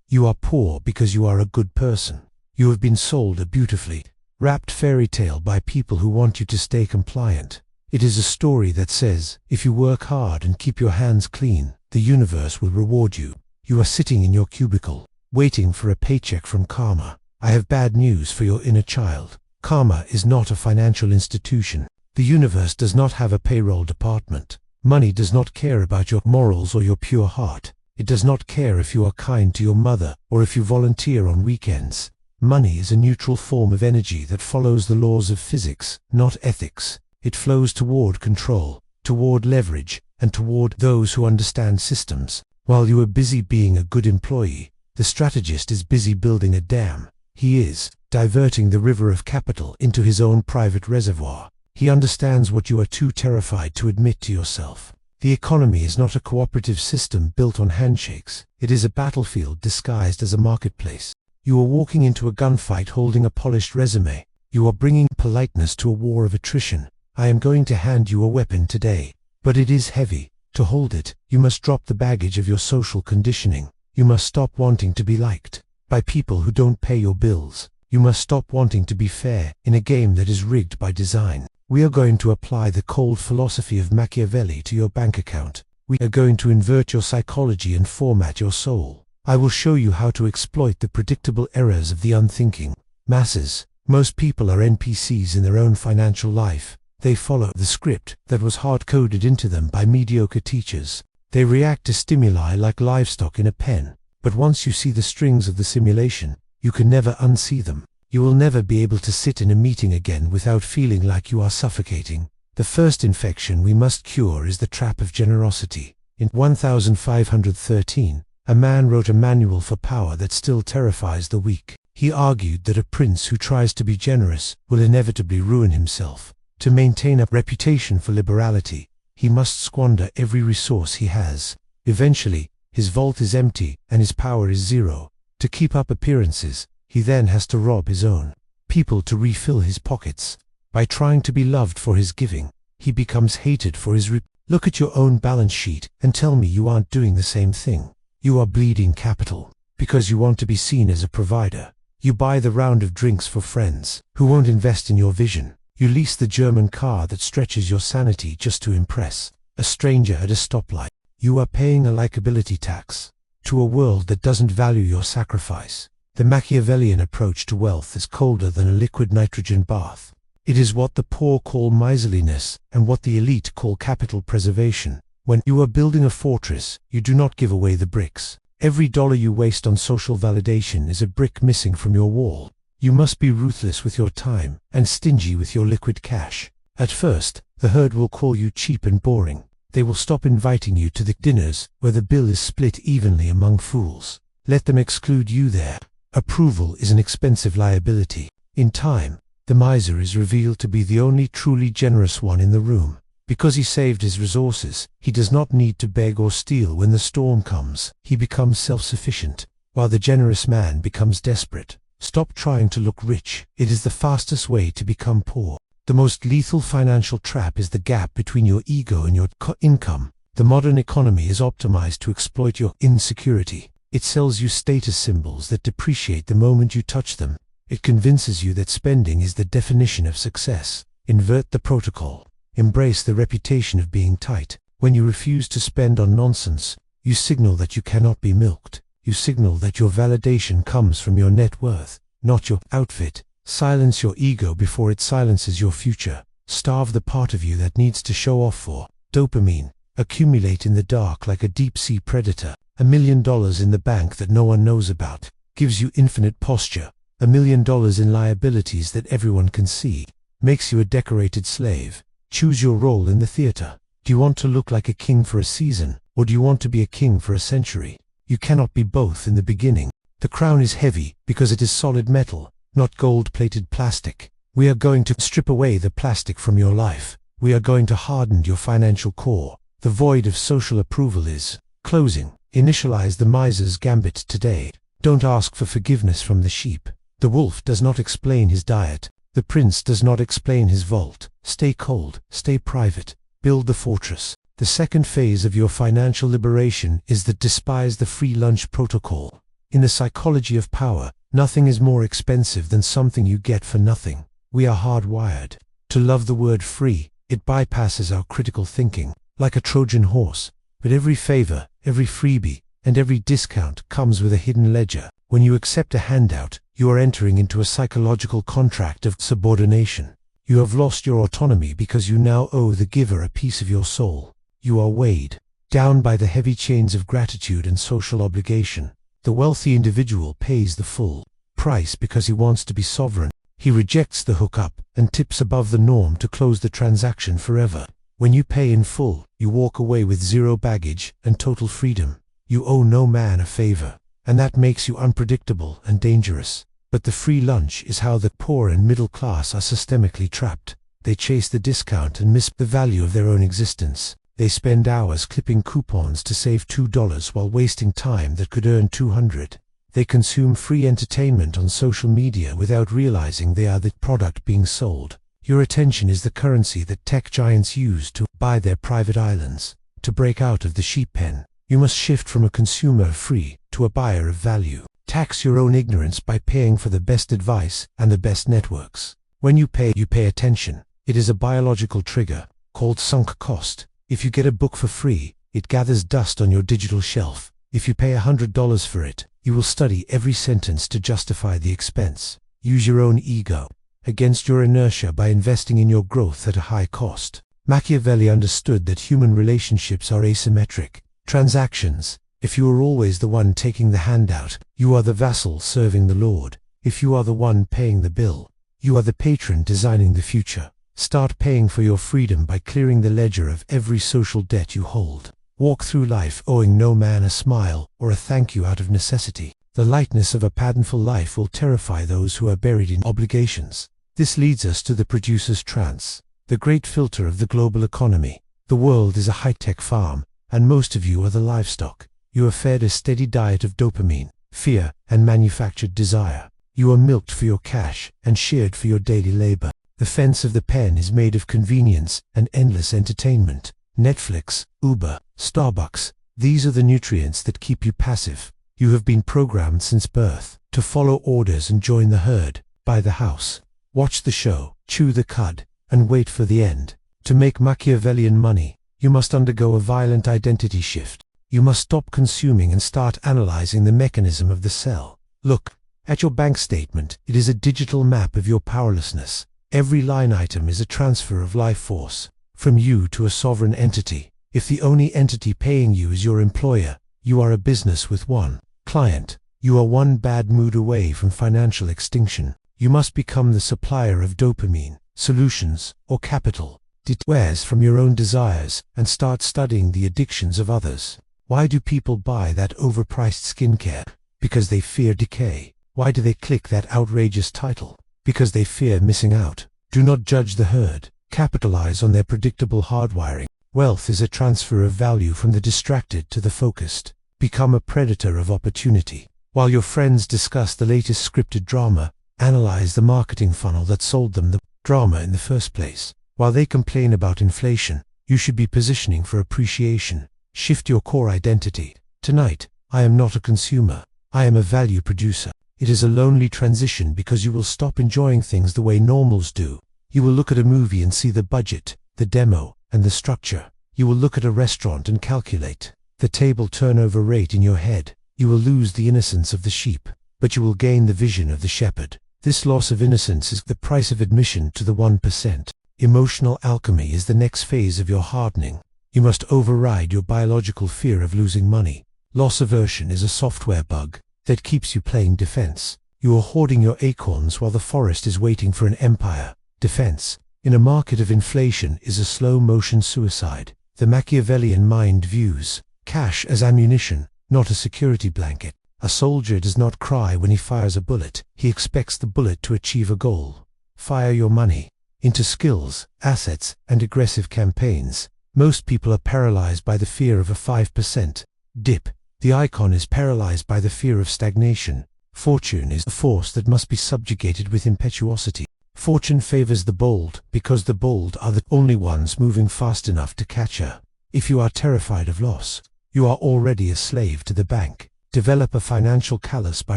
You are poor because you are a good person. You have been sold a beautifully wrapped fairy tale by people who want you to stay compliant. It is a story that says, if you work hard and keep your hands clean, the universe will reward you. You are sitting in your cubicle, waiting for a paycheck from karma. I have bad news for your inner child. Karma is not a financial institution. The universe does not have a payroll department. Money does not care about your morals or your pure heart. It does not care if you are kind to your mother or if you volunteer on weekends. Money is a neutral form of energy that follows the laws of physics, not ethics. It flows toward control, toward leverage, and toward those who understand systems. While you are busy being a good employee, the strategist is busy building a dam. He is diverting the river of capital into his own private reservoir. He understands what you are too terrified to admit to yourself. The economy is not a cooperative system built on handshakes. It is a battlefield disguised as a marketplace. You are walking into a gunfight holding a polished resume. You are bringing politeness to a war of attrition. I am going to hand you a weapon today, but it is heavy. To hold it, you must drop the baggage of your social conditioning. You must stop wanting to be liked by people who don't pay your bills. You must stop wanting to be fair in a game that is rigged by design. We are going to apply the cold philosophy of Machiavelli to your bank account. We are going to invert your psychology and format your soul. I will show you how to exploit the predictable errors of the unthinking masses. Most people are NPCs in their own financial life. They follow the script that was hard-coded into them by mediocre teachers. They react to stimuli like livestock in a pen. But once you see the strings of the simulation, you can never unsee them. You will never be able to sit in a meeting again without feeling like you are suffocating. The first infection we must cure is the trap of generosity. In 1513, a man wrote a manual for power that still terrifies the weak. He argued that a prince who tries to be generous will inevitably ruin himself. To maintain a reputation for liberality, he must squander every resource he has. Eventually, his vault is empty and his power is zero. To keep up appearances, he then has to rob his own people to refill his pockets. By trying to be loved for his giving, he becomes hated for his Look at your own balance sheet and tell me you aren't doing the same thing. You are bleeding capital because you want to be seen as a provider. You buy the round of drinks for friends who won't invest in your vision. You lease the German car that stretches your sanity just to impress a stranger at a stoplight. You are paying a likability tax to a world that doesn't value your sacrifice. The Machiavellian approach to wealth is colder than a liquid nitrogen bath. It is what the poor call miserliness and what the elite call capital preservation. When you are building a fortress, you do not give away the bricks. Every dollar you waste on social validation is a brick missing from your wall. You must be ruthless with your time and stingy with your liquid cash. At first, the herd will call you cheap and boring. They will stop inviting you to the dinners where the bill is split evenly among fools. Let them exclude you there. Approval is an expensive liability. In time, the miser is revealed to be the only truly generous one in the room. Because he saved his resources, he does not need to beg or steal when the storm comes. He becomes self-sufficient, while the generous man becomes desperate. Stop trying to look rich. It is the fastest way to become poor. The most lethal financial trap is the gap between your ego and your income. The modern economy is optimized to exploit your insecurity. It sells you status symbols that depreciate the moment you touch them. It convinces you that spending is the definition of success. Invert the protocol. Embrace the reputation of being tight. When you refuse to spend on nonsense, you signal that you cannot be milked. You signal that your validation comes from your net worth, not your outfit. Silence your ego before it silences your future. Starve the part of you that needs to show off for dopamine. Accumulate in the dark like a deep-sea predator. $1 million in the bank that no one knows about gives you infinite posture. $1 million in liabilities that everyone can see makes you a decorated slave. Choose your role in the theater. Do you want to look like a king for a season, or do you want to be a king for a century? You cannot be both in the beginning. The crown is heavy because it is solid metal, not gold-plated plastic. We are going to strip away the plastic from your life. We are going to harden your financial core. The void of social approval is closing. Initialize the miser's gambit today. Don't ask for forgiveness from the sheep. The wolf does not explain his diet. The prince does not explain his vault. Stay cold, stay private, build the fortress. The second phase of your financial liberation is that despise the free lunch protocol. In the psychology of power, nothing is more expensive than something you get for nothing. We are hardwired to love the word free. It bypasses our critical thinking, like a Trojan horse. But every favor, every freebie, and every discount comes with a hidden ledger. When you accept a handout, you are entering into a psychological contract of subordination. You have lost your autonomy because you now owe the giver a piece of your soul. You are weighed down by the heavy chains of gratitude and social obligation. The wealthy individual pays the full price because he wants to be sovereign. He rejects the hookup and tips above the norm to close the transaction forever. When you pay in full, you walk away with zero baggage and total freedom. You owe no man a favor, and that makes you unpredictable and dangerous. But the free lunch is how the poor and middle class are systemically trapped. They chase the discount and miss the value of their own existence. They spend hours clipping coupons to save $2 while wasting time that could earn $200. They consume free entertainment on social media without realizing they are the product being sold. Your attention is the currency that tech giants use to buy their private islands. To break out of the sheep pen, you must shift from a consumer of free to a buyer of value. Tax your own ignorance by paying for the best advice and the best networks. When you pay attention. It is a biological trigger called sunk cost. If you get a book for free, it gathers dust on your digital shelf. If you pay $100 for it, you will study every sentence to justify the expense. Use your own ego against your inertia by investing in your growth at a high cost. Machiavelli understood that human relationships are asymmetric transactions. If you are always the one taking the handout, you are the vassal serving the Lord. If you are the one paying the bill, you are the patron designing the future. Start paying for your freedom by clearing the ledger of every social debt you hold. Walk through life owing no man a smile or a thank you out of necessity. The lightness of a patternful life will terrify those who are buried in obligations. This leads us to the Producers Trance, the great filter of the global economy. The world is a high-tech farm, and most of you are the livestock. You are fed a steady diet of dopamine, fear, and manufactured desire. You are milked for your cash and sheared for your daily labor. The fence of the pen is made of convenience and endless entertainment. Netflix, Uber, Starbucks, these are the nutrients that keep you passive. You have been programmed since birth to follow orders and join the herd. Buy the house, watch the show, chew the cud, and wait for the end. To make Machiavellian money, you must undergo a violent identity shift. You must stop consuming and start analyzing the mechanism of the cell. Look at your bank statement. It is a digital map of your powerlessness. Every line item is a transfer of life force from you to a sovereign entity. If the only entity paying you is your employer, you are a business with one client. You are one bad mood away from financial extinction. You must become the supplier of dopamine, solutions, or capital. Detach from your own desires and start studying the addictions of others. Why do people buy that overpriced skincare? Because they fear decay. Why do they click that outrageous title? Because they fear missing out. Do not judge the herd. Capitalize on their predictable hardwiring. Wealth is a transfer of value from the distracted to the focused. Become a predator of opportunity. While your friends discuss the latest scripted drama, analyze the marketing funnel that sold them the drama in the first place. While they complain about inflation, you should be positioning for appreciation. Shift your core identity. Tonight, I am not a consumer. I am a value producer. It is a lonely transition because you will stop enjoying things the way normals do. You will look at a movie and see the budget, the demo, and the structure. You will look at a restaurant and calculate the table turnover rate in your head. You will lose the innocence of the sheep, but you will gain the vision of the shepherd. This loss of innocence is the price of admission to the 1%. Emotional alchemy is the next phase of your hardening. You must override your biological fear of losing money. Loss aversion is a software bug that keeps you playing defense. You are hoarding your acorns while the forest is waiting for an empire. Defense, in a market of inflation, is a slow-motion suicide. The Machiavellian mind views cash as ammunition, not a security blanket. A soldier does not cry when he fires a bullet. He expects the bullet to achieve a goal. Fire your money into skills, assets, and aggressive campaigns. Most people are paralyzed by the fear of a 5% dip. The icon is paralyzed by the fear of stagnation. Fortune is a force that must be subjugated with impetuosity. Fortune favors the bold because the bold are the only ones moving fast enough to catch her. If you are terrified of loss, you are already a slave to the bank. Develop a financial callus by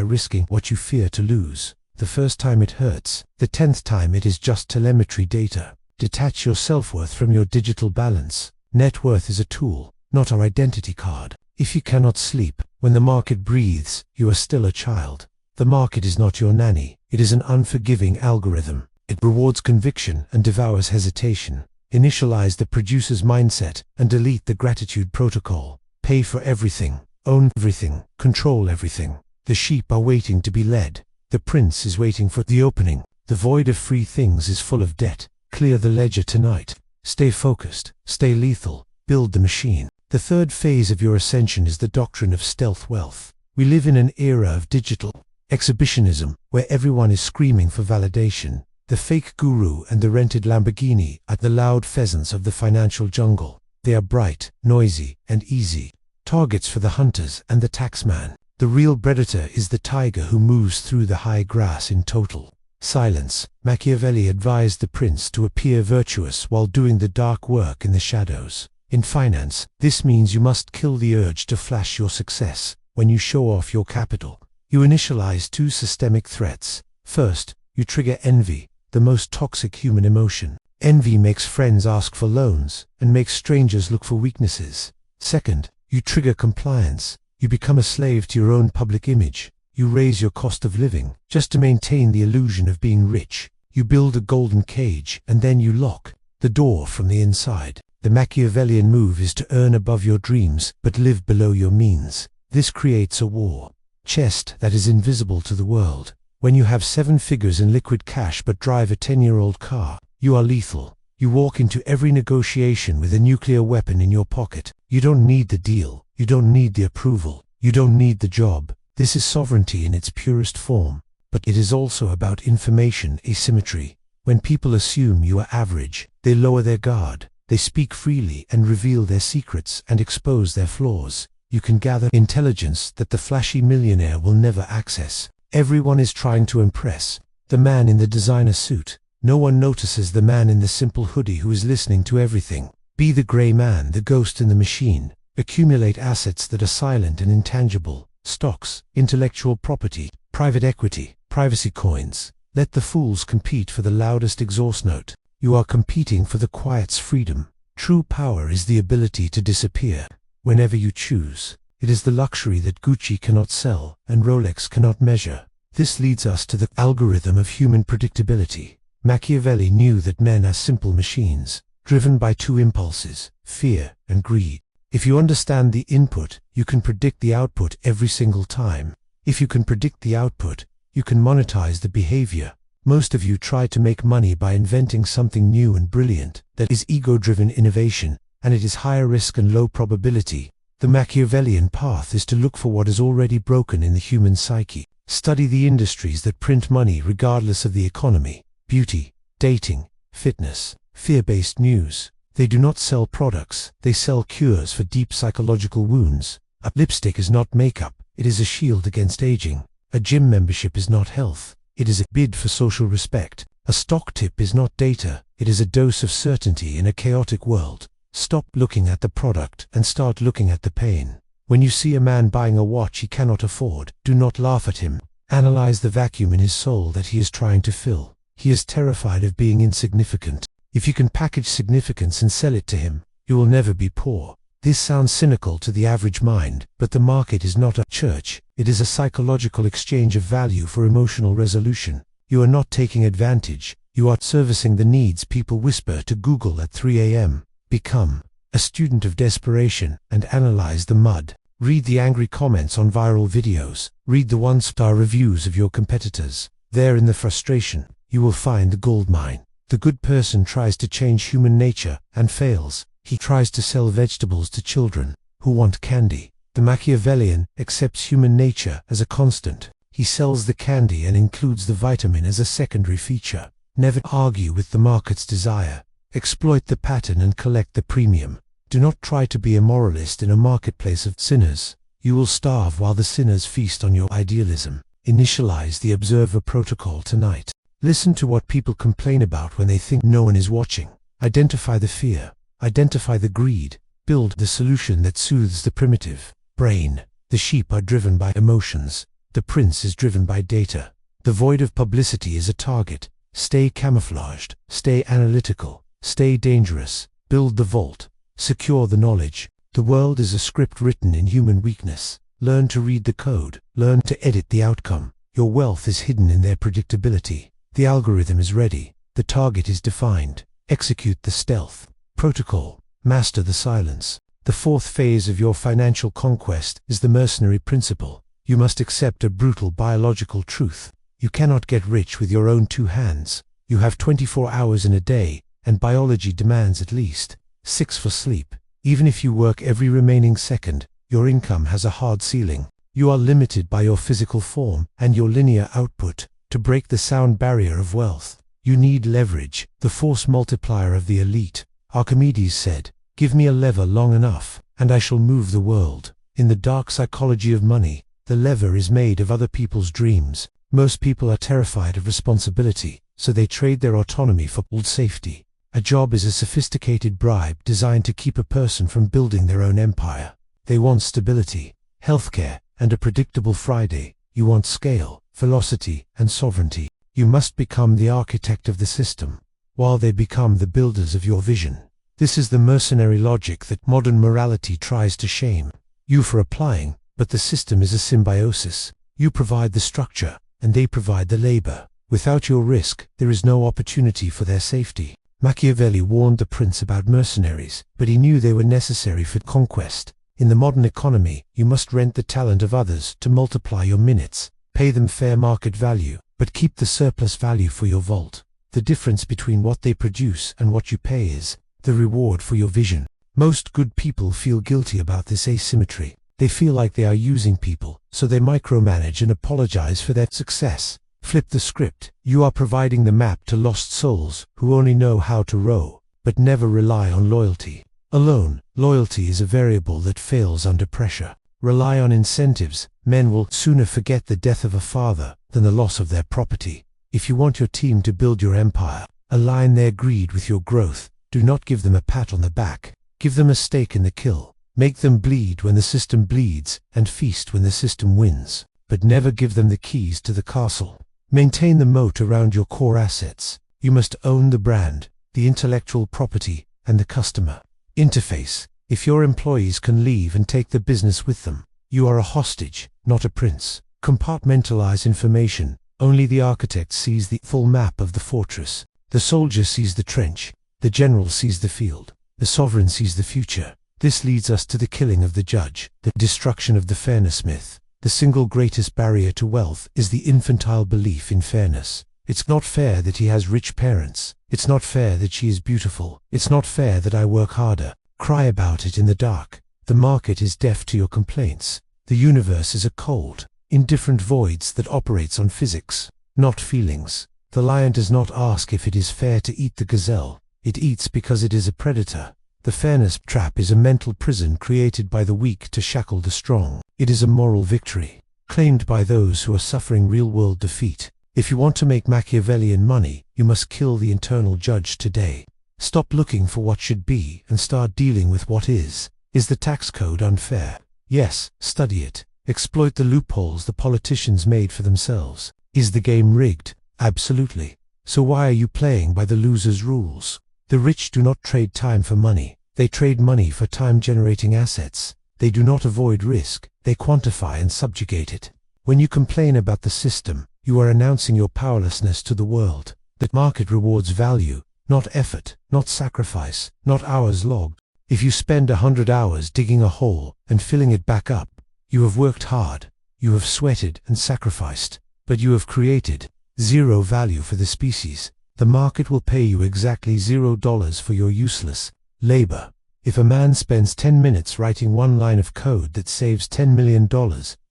risking what you fear to lose. The first time it hurts, the 10th time it is just telemetry data. Detach your self-worth from your digital balance. Net worth is a tool, not our identity card. If you cannot sleep, when the market breathes, you are still a child. The market is not your nanny. It is an unforgiving algorithm. It rewards conviction and devours hesitation. Initialize the producer's mindset and delete the gratitude protocol. Pay for everything, own everything, control everything. The sheep are waiting to be led. The prince is waiting for the opening. The void of free things is full of debt. Clear the ledger tonight. Stay focused, stay lethal, build the machine. The third phase of your ascension is the doctrine of stealth wealth. We live in an era of digital exhibitionism, where everyone is screaming for validation. The fake guru and the rented Lamborghini are the loud pheasants of the financial jungle. They are bright, noisy, and easy. Targets for the hunters and the taxman. The real predator is the tiger who moves through the high grass in total silence. Machiavelli advised the prince to appear virtuous while doing the dark work in the shadows. In finance, this means you must kill the urge to flash your success. When you show off your capital, you initialize two systemic threats. First, you trigger envy, the most toxic human emotion. Envy makes friends ask for loans and makes strangers look for weaknesses. Second, you trigger compliance. You become a slave to your own public image. You raise your cost of living just to maintain the illusion of being rich. You build a golden cage and then you lock the door from the inside. The Machiavellian move is to earn above your dreams but live below your means. This creates a war chest that is invisible to the world. When you have 7 figures in liquid cash but drive a 10-year-old car, you are lethal. You walk into every negotiation with a nuclear weapon in your pocket. You don't need the deal. You don't need the approval. You don't need the job. This is sovereignty in its purest form. But it is also about information asymmetry. When people assume you are average, they lower their guard. They speak freely and reveal their secrets and expose their flaws. You can gather intelligence that the flashy millionaire will never access. Everyone is trying to impress the man in the designer suit. No one notices the man in the simple hoodie who is listening to everything. Be the gray man, the ghost in the machine. Accumulate assets that are silent and intangible. Stocks, intellectual property, private equity, privacy coins. Let the fools compete for the loudest exhaust note. You are competing for the quiet's freedom. True power is the ability to disappear whenever you choose. It is the luxury that Gucci cannot sell and Rolex cannot measure. This leads us to the algorithm of human predictability. Machiavelli knew that men are simple machines, driven by 2 impulses, fear and greed. If you understand the input, you can predict the output every single time. If you can predict the output, you can monetize the behavior. Most of you try to make money by inventing something new and brilliant. That is ego-driven innovation, and it is higher risk and low probability. The Machiavellian path is to look for what is already broken in the human psyche. Study the industries that print money regardless of the economy. Beauty, dating, fitness, fear-based news. They do not sell products, they sell cures for deep psychological wounds. A lipstick is not makeup, it is a shield against aging. A gym membership is not health, it is a bid for social respect. A stock tip is not data, it is a dose of certainty in a chaotic world. Stop looking at the product and start looking at the pain. When you see a man buying a watch he cannot afford, do not laugh at him. Analyze the vacuum in his soul that he is trying to fill. He is terrified of being insignificant. If you can package significance and sell it to him, you will never be poor. This sounds cynical to the average mind, but the market is not a church. It is a psychological exchange of value for emotional resolution. You are not taking advantage. You are servicing the needs people whisper to Google at 3 a.m. Become a student of desperation and analyze the mud. Read the angry comments on viral videos. Read the 1-star reviews of your competitors. There in the frustration, you will find the goldmine. The good person tries to change human nature and fails. He tries to sell vegetables to children who want candy. The Machiavellian accepts human nature as a constant. He sells the candy and includes the vitamin as a secondary feature. Never argue with the market's desire. Exploit the pattern and collect the premium. Do not try to be a moralist in a marketplace of sinners. You will starve while the sinners feast on your idealism. Initialize the observer protocol tonight. Listen to what people complain about when they think no one is watching. Identify the fear. Identify the greed. Build the solution that soothes the primitive brain. The sheep are driven by emotions. The prince is driven by data. The void of publicity is a target. Stay camouflaged. Stay analytical. Stay dangerous. Build the vault. Secure the knowledge. The world is a script written in human weakness. Learn to read the code. Learn to edit the outcome. Your wealth is hidden in their predictability. The algorithm is ready. The target is defined. Execute the stealth. Protocol. Master the silence. The fourth phase of your financial conquest is the mercenary principle. You must accept a brutal biological truth. You cannot get rich with your own two hands. You have 24 hours in a day, and biology demands at least 6 for sleep. Even if you work every remaining second, your income has a hard ceiling. You are limited by your physical form and your linear output. To break the sound barrier of wealth, you need leverage, the force multiplier of the elite. Archimedes said, "Give me a lever long enough, and I shall move the world." In the dark psychology of money, the lever is made of other people's dreams. Most people are terrified of responsibility, so they trade their autonomy for old safety. A job is a sophisticated bribe designed to keep a person from building their own empire. They want stability, healthcare, and a predictable Friday. You want scale, velocity, and sovereignty. You must become the architect of the system, while they become the builders of your vision. This is the mercenary logic that modern morality tries to shame you for applying, but the system is a symbiosis. You provide the structure, and they provide the labor. Without your risk, there is no opportunity for their safety. Machiavelli warned the prince about mercenaries, but he knew they were necessary for conquest. In the modern economy, you must rent the talent of others to multiply your minutes. Pay them fair market value, but keep the surplus value for your vault. The difference between what they produce and what you pay is the reward for your vision. Most good people feel guilty about this asymmetry. They feel like they are using people, so they micromanage and apologize for their success. Flip the script. You are providing the map to lost souls who only know how to row, but never rely on loyalty. Alone, loyalty is a variable that fails under pressure. Rely on incentives. Men will sooner forget the death of a father than the loss of their property. If you want your team to build your empire, align their greed with your growth. Do not give them a pat on the back. Give them a stake in the kill. Make them bleed when the system bleeds, and feast when the system wins. But never give them the keys to the castle. Maintain the moat around your core assets. You must own the brand, the intellectual property, and the customer interface. If your employees can leave and take the business with them, you are a hostage, not a prince. Compartmentalize information. Only the architect sees the full map of the fortress. The soldier sees the trench. The general sees the field. The sovereign sees the future. This leads us to the killing of the judge, the destruction of the fairness myth. The single greatest barrier to wealth is the infantile belief in fairness. It's not fair that he has rich parents. It's not fair that she is beautiful. It's not fair that I work harder. Cry about it in the dark. The market is deaf to your complaints. The universe is a cold, indifferent void that operates on physics, not feelings. The lion does not ask if it is fair to eat the gazelle. It eats because it is a predator. The fairness trap is a mental prison created by the weak to shackle the strong. It is a moral victory, claimed by those who are suffering real-world defeat. If you want to make Machiavellian money, you must kill the internal judge today. Stop looking for what should be and start dealing with what is. Is the tax code unfair? Yes, study it. Exploit the loopholes the politicians made for themselves. Is the game rigged? Absolutely. So why are you playing by the loser's rules? The rich do not trade time for money. They trade money for time-generating assets. They do not avoid risk. They quantify and subjugate it. When you complain about the system, you are announcing your powerlessness to the world. The market rewards value, not effort, not sacrifice, not hours logged. If you spend 100 hours digging a hole and filling it back up, you have worked hard, you have sweated and sacrificed, but you have created zero value for the species. The market will pay you exactly $0 for your useless labor. If a man spends 10 minutes writing one line of code that saves $10 million,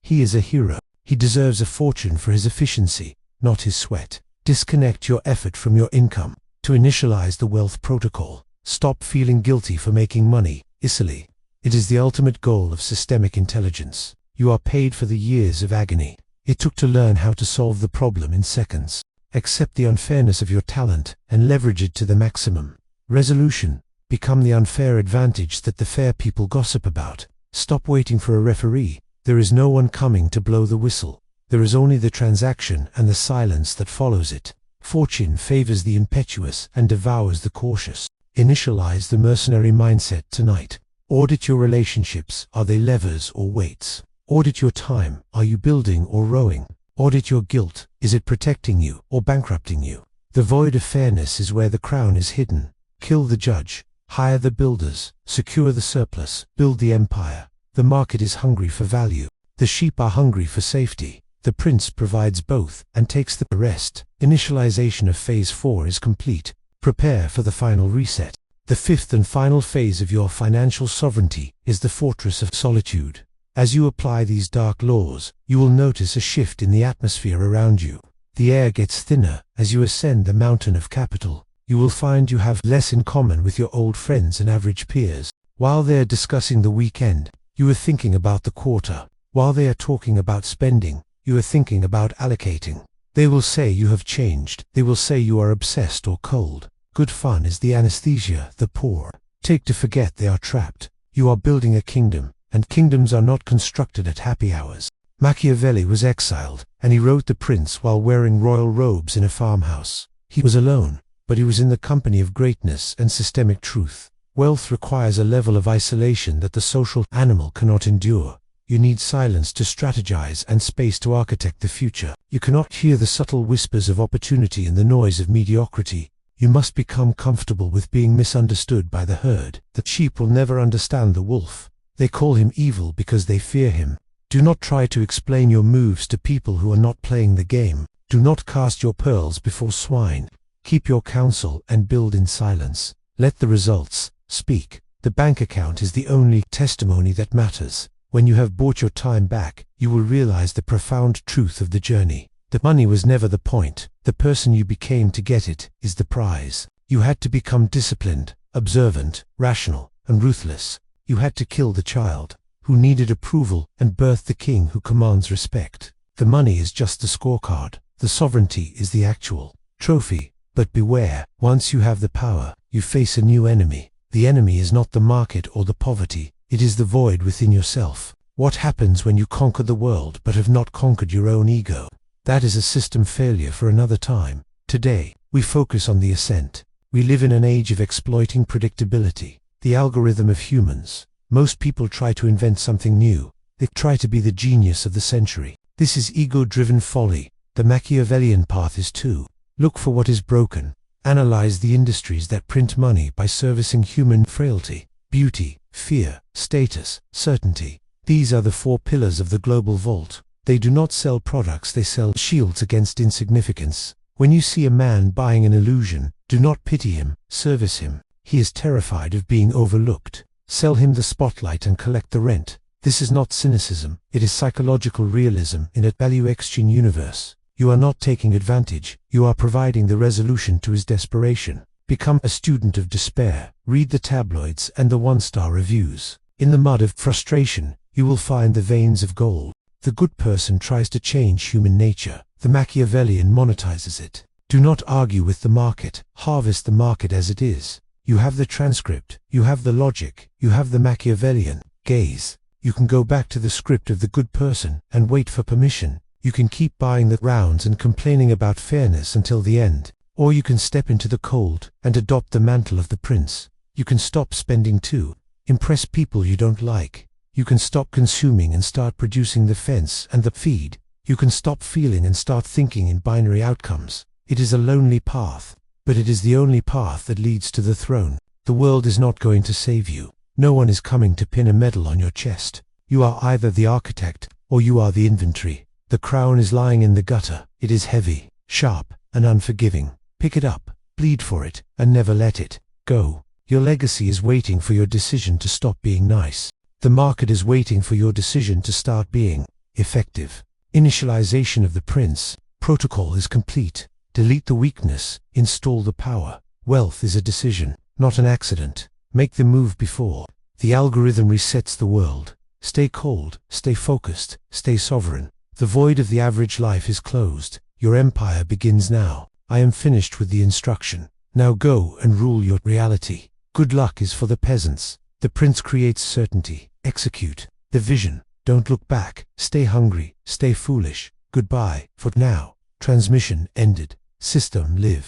he is a hero. He deserves a fortune for his efficiency, not his sweat. Disconnect your effort from your income. To initialize the wealth protocol, stop feeling guilty for making money easily. It is the ultimate goal of systemic intelligence. You are paid for the years of agony it took to learn how to solve the problem in seconds. Accept the unfairness of your talent and leverage it to the maximum. Resolution. Become the unfair advantage that the fair people gossip about. Stop waiting for a referee. The There is no one coming to blow the whistle. There is only the transaction and the silence that follows it. Fortune favors the impetuous and devours the cautious. Initialize the mercenary mindset tonight. Audit your relationships. Are they levers or weights? Audit your time. Are you building or rowing? Audit your guilt. Is it protecting you or bankrupting you? The void of fairness is where the crown is hidden. Kill the judge. Hire the builders. Secure the surplus. Build the empire. The market is hungry for value. The sheep are hungry for safety. The prince provides both and takes the rest. Initialization of phase 4 is complete. Prepare for the final reset. The fifth and final phase of your financial sovereignty is the Fortress of Solitude. As you apply these dark laws, you will notice a shift in the atmosphere around you. The air gets thinner as you ascend the mountain of capital. You will find you have less in common with your old friends and average peers. While they are discussing the weekend, you are thinking about the quarter. While they are talking about spending, you are thinking about allocating. They will say you have changed. They will say you are obsessed or cold. Good fun is the anesthesia the poor take to forget they are trapped. You are building a kingdom, and kingdoms are not constructed at happy hours. Machiavelli was exiled, and he wrote The Prince while wearing royal robes in a farmhouse. He was alone, but he was in the company of greatness and systemic truth. Wealth requires a level of isolation that the social animal cannot endure. You need silence to strategize and space to architect the future. You cannot hear the subtle whispers of opportunity in the noise of mediocrity. You must become comfortable with being misunderstood by the herd. The sheep will never understand the wolf. They call him evil because they fear him. Do not try to explain your moves to people who are not playing the game. Do not cast your pearls before swine. Keep your counsel and build in silence. Let the results speak. The bank account is the only testimony that matters. When you have bought your time back, you will realize the profound truth of the journey. The money was never the point. The person you became to get it is the prize. You had to become disciplined, observant, rational, and ruthless. You had to kill the child who needed approval and birth the king who commands respect. The money is just the scorecard. The sovereignty is the actual trophy. But beware, once you have the power, you face a new enemy. The enemy is not the market or the poverty. It is the void within yourself. What happens when you conquer the world but have not conquered your own ego? That is a system failure for another time. Today, we focus on the ascent. We live in an age of exploiting predictability, the algorithm of humans. Most people try to invent something new. They try to be the genius of the century. This is ego-driven folly. The Machiavellian path is to look for what is broken. Analyze the industries that print money by servicing human frailty, beauty, fear, status, certainty. These are the 4 pillars of the global vault. They do not sell products, they sell shields against insignificance. When you see a man buying an illusion, do not pity him, service him. He is terrified of being overlooked. Sell him the spotlight and collect the rent. This is not cynicism, it is psychological realism in a value exchange universe. You are not taking advantage, you are providing the resolution to his desperation. Become a student of despair. Read the tabloids and the one-star reviews. In the mud of frustration, you will find the veins of gold. The good person tries to change human nature. The Machiavellian monetizes it. Do not argue with the market. Harvest the market as it is. You have the transcript. You have the logic. You have the Machiavellian gaze. You can go back to the script of the good person and wait for permission. You can keep buying the rounds and complaining about fairness until the end. Or you can step into the cold and adopt the mantle of the prince. You can stop spending to impress people you don't like. You can stop consuming and start producing the fence and the feed. You can stop feeling and start thinking in binary outcomes. It is a lonely path, but it is the only path that leads to the throne. The world is not going to save you. No one is coming to pin a medal on your chest. You are either the architect or you are the inventory. The crown is lying in the gutter. It is heavy, sharp, and unforgiving. Pick it up, bleed for it, and never let it go. Your legacy is waiting for your decision to stop being nice. The market is waiting for your decision to start being effective. Initialization of the prince. Protocol is complete. Delete the weakness, install the power. Wealth is a decision, not an accident. Make the move before the algorithm resets the world. Stay cold, stay focused, stay sovereign. The void of the average life is closed. Your empire begins now. I am finished with the instruction. Now go and rule your reality. Good luck is for the peasants. The prince creates certainty. Execute the vision. Don't look back. Stay hungry. Stay foolish. Goodbye. For now. Transmission ended. System live.